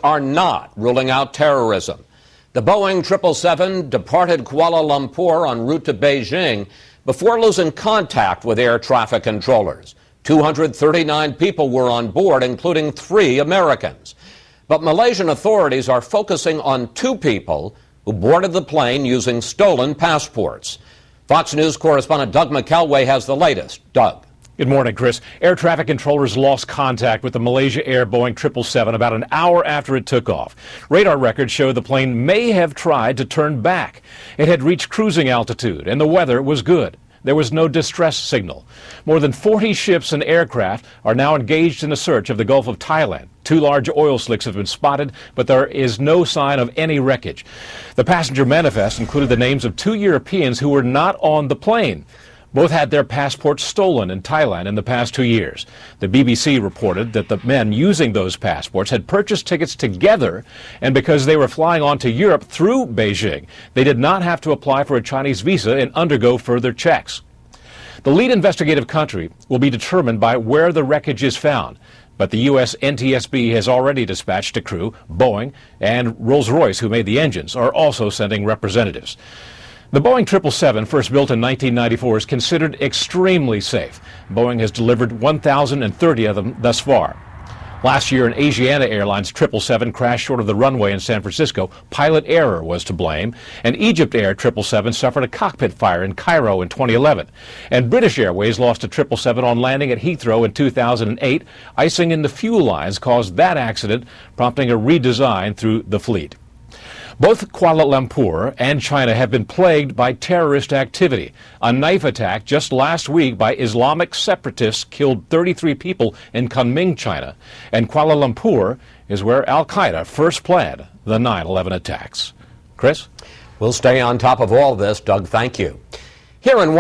are not ruling out terrorism. The Boeing 777 departed Kuala Lumpur en route to Beijing before losing contact with air traffic controllers. 239 people were on board, including 3 Americans. But Malaysian authorities are focusing on 2 people who boarded the plane using stolen passports. Fox News correspondent Doug McElway has the latest. Doug. Good morning, Chris. Air traffic controllers lost contact with the Malaysia Air Boeing 777 about an hour after it took off. Radar records show the plane may have tried to turn back. It had reached cruising altitude and the weather was good. There was no distress signal. More than 40 ships and aircraft are now engaged in a search of the Gulf of Thailand. 2 large oil slicks have been spotted, but there is no sign of any wreckage. The passenger manifest included the names of 2 Europeans who were not on the plane. Both had their passports stolen in Thailand in the past 2 years. The BBC reported that the men using those passports had purchased tickets together, and because they were flying on to Europe through Beijing, they did not have to apply for a Chinese visa and undergo further checks. The lead investigative country will be determined by where the wreckage is found, but the U.S. NTSB has already dispatched a crew. Boeing and Rolls-Royce, who made the engines, are also sending representatives. The Boeing 777, first built in 1994, is considered extremely safe. Boeing has delivered 1,030 of them thus far. Last year, an Asiana Airlines 777 crashed short of the runway in San Francisco. Pilot error was to blame. An Egypt Air 777 suffered a cockpit fire in Cairo in 2011. And British Airways lost a 777 on landing at Heathrow in 2008. Icing in the fuel lines caused that accident, prompting a redesign through the fleet. Both Kuala Lumpur and China have been plagued by terrorist activity. A knife attack just last week by Islamic separatists killed 33 people in Kunming, China. And Kuala Lumpur is where al-Qaeda first planned the 9/11 attacks. Chris? We'll stay on top of all this. Doug, thank you. Here in